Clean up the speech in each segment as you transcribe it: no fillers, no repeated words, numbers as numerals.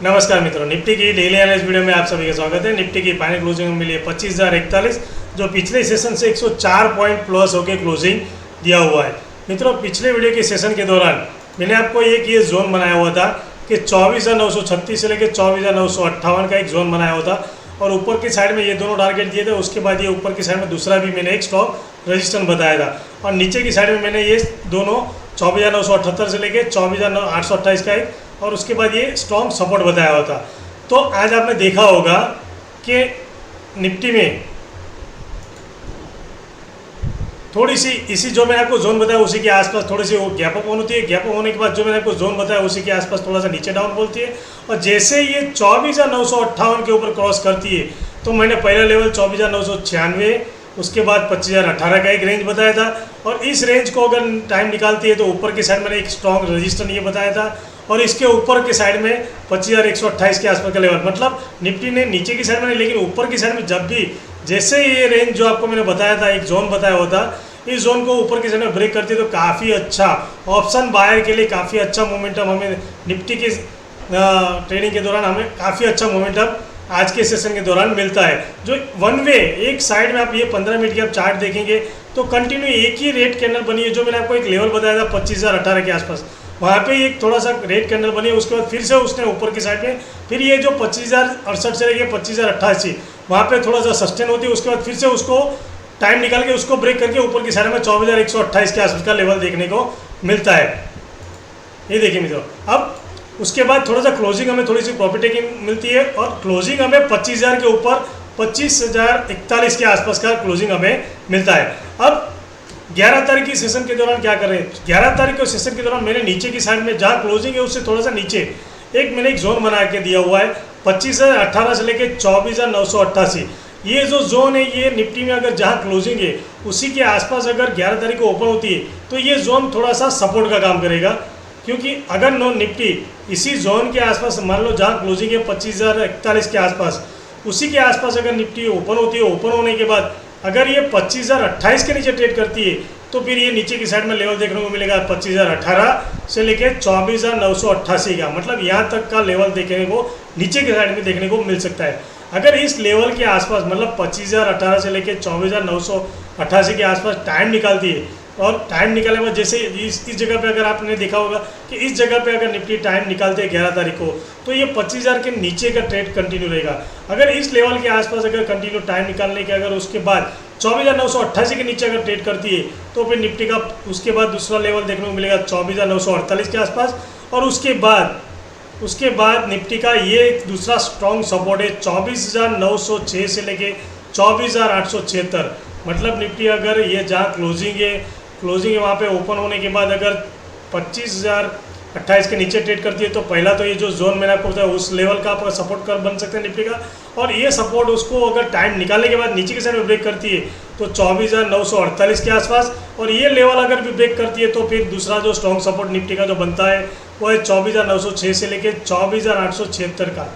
नमस्कार मित्रों, निफ्टी की डेली एनालिसिस वीडियो में आप सभी का स्वागत है। निफ्टी की फाइनल क्लोजिंग में मिली है 25,041, जो पिछले सेशन से 104 पॉइंट प्लस होकर क्लोजिंग दिया हुआ है। मित्रों, पिछले वीडियो के सेशन के दौरान मैंने आपको एक ये जोन बनाया हुआ था कि 24,936 से लेकर 24,958 का एक जोन बनाया हुआ था और ऊपर की साइड में ये दोनों टारगेट दिए थे। उसके बाद ये ऊपर की साइड में दूसरा भी मैंने एक स्टॉप रजिस्टेंस बताया था और नीचे की साइड में मैंने ये दोनों 24,978 से लेकर 24,828 का एक और उसके बाद ये स्ट्रॉन्ग सपोर्ट बताया हुआ था। तो आज आपने देखा होगा कि निफ्टी में थोड़ी सी इसी जो मैंने आपको जोन बताया उसी के आसपास थोड़ी सी वो गैप अप होती है। गैप अप होने के बाद जो मैंने आपको जोन बताया उसी के आसपास थोड़ा सा नीचे डाउन बोलती है और जैसे ये 24,958 के ऊपर क्रॉस करती है तो मैंने पहला लेवल 24,996, उसके बाद 25,018 का एक रेंज बताया था और इस रेंज को अगर टाइम निकालती है तो ऊपर की साइड मैंने एक स्ट्रॉन्ग रजिस्टेंस ये बताया था और इसके ऊपर की साइड में 25,128 के आसपास का लेवल। मतलब निफ्टी ने नीचे की साइड में, लेकिन ऊपर की साइड में जब भी जैसे ये रेंज जो आपको मैंने बताया था, एक जोन बताया हुआ था, इस जोन को ऊपर की साइड में ब्रेक करती है तो काफ़ी अच्छा ऑप्शन बायर के लिए काफ़ी अच्छा मोमेंटम हमें निफ्टी की ट्रेडिंग के दौरान हमें काफ़ी अच्छा मोमेंटम आज के सेशन के दौरान मिलता है। जो वन वे एक साइड में आप ये 15 मिनट के आप चार्ट देखेंगे तो कंटिन्यू एक ही रेड कैंडल बनी है। जो मैंने आपको एक लेवल बताया था 25,018 के आसपास, वहाँ पे एक थोड़ा सा रेड कैंडल बनी है। उसके बाद फिर से उसने ऊपर की साइड में फिर ये जो 25,068 से लेके 25,088 वहाँ पे थोड़ा सा सस्टेन होती है। उसके बाद फिर से उसको टाइम निकाल के उसको ब्रेक करके ऊपर की साइड में 24,128 के आसपास का लेवल देखने को मिलता है। ये देखिए मित्रों, अब उसके बाद थोड़ा सा क्लोजिंग हमें थोड़ी सी प्रॉफिट टेकिंग मिलती है और क्लोजिंग हमें 25,000 के ऊपर 25,041 के आसपास का क्लोजिंग हमें मिलता है। अब 11 तारीख की सेशन के दौरान क्या कर रहे हैं, 11 तारीख के सेशन के दौरान मैंने नीचे की साइड में जहाँ क्लोजिंग है उससे थोड़ा सा नीचे मैंने एक जोन बना के दिया हुआ है 25,018 से लेकर 24,988। ये जो जोन है ये निफ्टी में अगर जहाँ क्लोजिंग है उसी के आसपास अगर 11 तारीख को ओपन होती है तो ये जोन थोड़ा सा सपोर्ट का काम करेगा, क्योंकि अगर निफ्टी इसी जोन के आसपास मान लो जहाँ क्लोजिंग है 25,041 के आसपास, उसी के आसपास अगर निफ्टी ओपन होती है, ओपन होने के बाद अगर ये 25,028 के नीचे ट्रेड करती है तो फिर ये नीचे की साइड में लेवल देखने को मिलेगा 25,018 से लेकर 24,988 का। मतलब यहाँ तक का लेवल देखने को नीचे की साइड में देखने को मिल सकता है। अगर इस लेवल के आसपास मतलब 25,018 से लेकर 24,988 के आसपास टाइम निकालती है और टाइम निकालने के बाद जैसे इस जगह पे अगर आपने देखा होगा कि इस जगह पे अगर निफ्टी टाइम निकालते हैं 11 तारीख को तो ये 25,000 के नीचे का ट्रेड कंटिन्यू रहेगा। अगर इस लेवल के आसपास अगर कंटिन्यू टाइम निकालने के अगर उसके बाद 24,988 के नीचे अगर ट्रेड करती है तो फिर निफ्टी का उसके बाद दूसरा लेवल देखने को मिलेगा 24,948 के आसपास और उसके बाद निफ्टी का ये दूसरा स्ट्रॉन्ग सपोर्ट है 24,906 से लेके 24,876। मतलब निफ्टी अगर ये जहाँ क्लोजिंग है वहाँ पे ओपन होने के बाद अगर 25,028 के नीचे ट्रेड करती है तो पहला तो ये जो जोन मैंने आपको बताया उस लेवल का आपका सपोर्ट कर बन सकता है निफ्टी का। और ये सपोर्ट उसको अगर टाइम निकालने के बाद नीचे की साइड में ब्रेक करती है तो 24,948 के आसपास और ये लेवल अगर भी ब्रेक करती है तो फिर दूसरा जो स्ट्रॉन्ग सपोर्ट निफ्टी का जो बनता है वो है 24,906 से लेकर 24,876 का।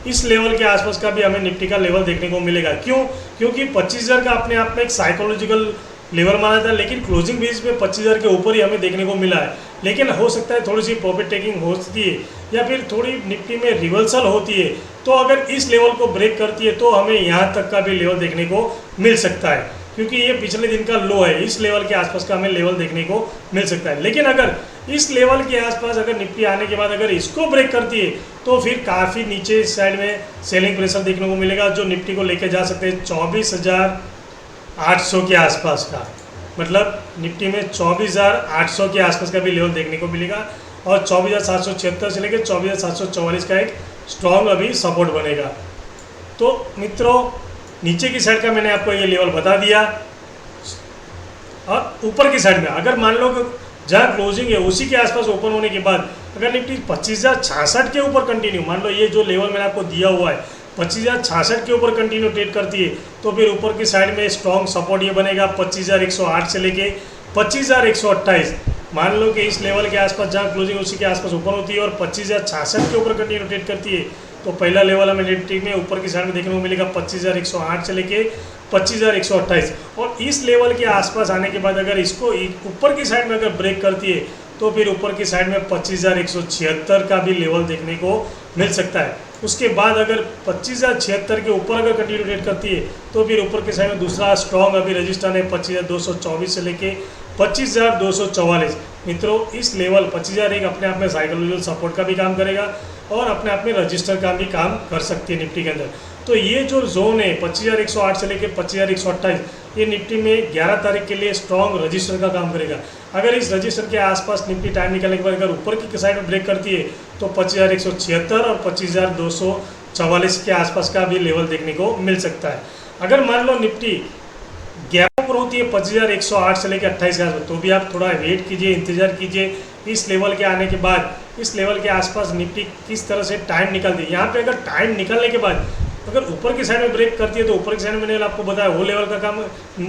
इस लेवल के आसपास का भी हमें निफ्टी का लेवल देखने को मिलेगा। क्योंकि 25,000 का अपने आप में एक साइकोलॉजिकल लेवल माना था, लेकिन क्लोजिंग बेस पे 25,000 के ऊपर ही हमें देखने को मिला है। लेकिन हो सकता है थोड़ी सी प्रॉफिट टेकिंग होती है या फिर थोड़ी निफ्टी में रिवर्सल होती है तो अगर इस लेवल को ब्रेक करती है तो हमें यहाँ तक का भी लेवल देखने को मिल सकता है, क्योंकि ये पिछले दिन का लो है। इस लेवल के आसपास का हमें लेवल देखने को मिल सकता है। लेकिन अगर इस लेवल के आसपास अगर निफ्टी आने के बाद अगर इसको ब्रेक करती है तो फिर काफ़ी नीचे साइड में सेलिंग प्रेशर देखने को मिलेगा जो निफ्टी को लेके जा सकते हैं 24,800 के आसपास का। मतलब निफ्टी में 24,800 के आसपास का भी लेवल देखने को मिलेगा और 24,776 से लेकर 24,744 का एक स्ट्रॉन्ग अभी सपोर्ट बनेगा। तो मित्रों, नीचे की साइड का मैंने आपको ये लेवल बता दिया और ऊपर की साइड में अगर मान लो कि जहाँ क्लोजिंग है उसी के आसपास ओपन होने के बाद अगर निफ्टी 25,066 के ऊपर कंटिन्यू, मान लो ये जो लेवल मैंने आपको दिया हुआ है 25,066 के ऊपर कंटिन्यू ट्रेड करती है तो फिर ऊपर की साइड में स्ट्रॉन्ग सपोर्ट ये बनेगा 25,108 से लेके 25,128। मान लो कि इस लेवल के आसपास जहाँ क्लोजिंग उसी के आसपास ओपन होती है और 25,066 के ऊपर कंटिन्यू ट्रेड करती है तो पहला लेवल हमें निफ्टी में ऊपर की साइड में देखने को मिलेगा 25,108 से लेके 25,128 और इस लेवल के आसपास आने के बाद अगर इसको ऊपर की साइड में अगर ब्रेक करती है तो फिर ऊपर की साइड में 25,176 का भी लेवल देखने को मिल सकता है। उसके बाद अगर 25,076 के ऊपर अगर कंटिन्यू ट्रेड करती है तो फिर ऊपर के साइड में दूसरा स्ट्रॉन्ग अभी रजिस्टर है 25,224 से लेके 25,244। मित्रों इस लेवल 25,001 अपने आप में साइकोलॉजिकल सपोर्ट का भी काम करेगा और अपने आप में रजिस्टर का भी काम कर सकती है निफ्टी के अंदर। तो ये जो जोन है 25,108 से लेकर 25,128 ये निफ्टी में 11 तारीख के लिए स्ट्रॉन्ग रजिस्टर का काम करेगा। अगर इस रजिस्टर के आसपास निफ्टी टाइम निकालने के बाद अगर ऊपर की साइड में ब्रेक करती है तो 25,176 और 25,244 के आसपास का भी लेवल देखने को मिल सकता है। अगर मान लो निफ्टी गैप पर होती है 25,108 से लेकर 28 के आसपास तो भी आप थोड़ा वेट कीजिए, इंतजार कीजिए इस लेवल के आने के बाद इस लेवल के आसपास निफ्टी किस तरह से टाइम निकालती है। यहाँ पे अगर टाइम निकालने के बाद अगर ऊपर की साइड में ब्रेक करती है तो ऊपर की साइड में मैंने आपको बताया वो लेवल का काम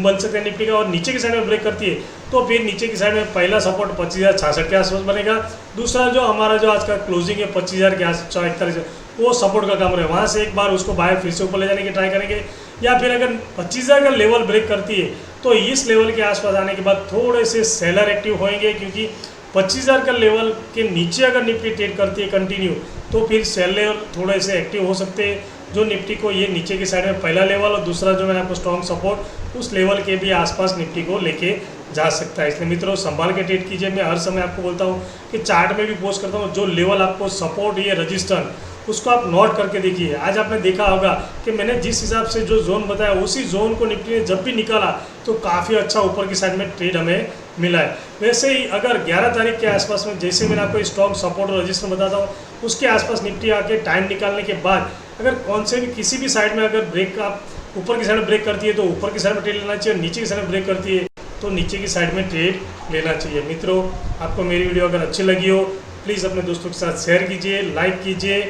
बन सकता है निफ्टी का, और नीचे की साइड में ब्रेक करती है तो फिर नीचे की साइड में पहला सपोर्ट 25,066 के आसपास बनेगा, दूसरा जो हमारा जो आज का क्लोजिंग है 25,000 के आसपास 41 वो सपोर्ट का काम रहेगा। वहाँ से एक बार उसको बाहर फिर से ऊपर ले जाने की ट्राई करेंगे, या फिर अगर 25,000 का लेवल ब्रेक करती है तो इस लेवल के आसपास आने के बाद थोड़े से सेलर एक्टिव होंगे, क्योंकि 25,000 का लेवल के नीचे अगर निफ्टी ट्रेड करती है कंटिन्यू तो फिर सेलर थोड़े से एक्टिव हो सकते हैं, जो निफ्टी को ये नीचे की साइड में पहला लेवल और दूसरा जो मैंने आपको स्ट्रॉन्ग सपोर्ट उस लेवल के भी आसपास निफ्टी को लेके जा सकता है। इसलिए मित्रों संभाल के ट्रेड कीजिए। मैं हर समय आपको बोलता हूँ कि चार्ट में भी पोस्ट करता हूँ, जो लेवल आपको सपोर्ट ये रजिस्टर उसको आप नोट करके देखिए। आज आपने देखा होगा कि मैंने जिस हिसाब से जो जोन बताया उसी जोन को निफ्टी ने जब भी निकाला तो काफ़ी अच्छा ऊपर की साइड में ट्रेड हमें मिला है। वैसे ही अगर 11 तारीख के आसपास में जैसे मैंने आपको स्ट्रॉन्ग सपोर्ट और रजिस्टर बताता हूँ उसके आसपास निफ्टी आके टाइम निकालने के बाद अगर कौन से भी किसी भी साइड में अगर ब्रेक आप ऊपर की साइड में ब्रेक करती है तो ऊपर की साइड में ट्रेड लेना चाहिए, और नीचे की साइड में ब्रेक करती है तो नीचे की साइड में ट्रेड लेना चाहिए। मित्रों आपको मेरी वीडियो अगर अच्छी लगी हो प्लीज़ अपने दोस्तों के साथ शेयर कीजिए, लाइक कीजिए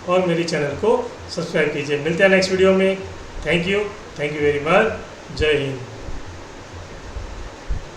और मेरी चैनल को सब्सक्राइब कीजिए। मिलते हैं नेक्स्ट वीडियो में। Thank you very much. जय हिंद।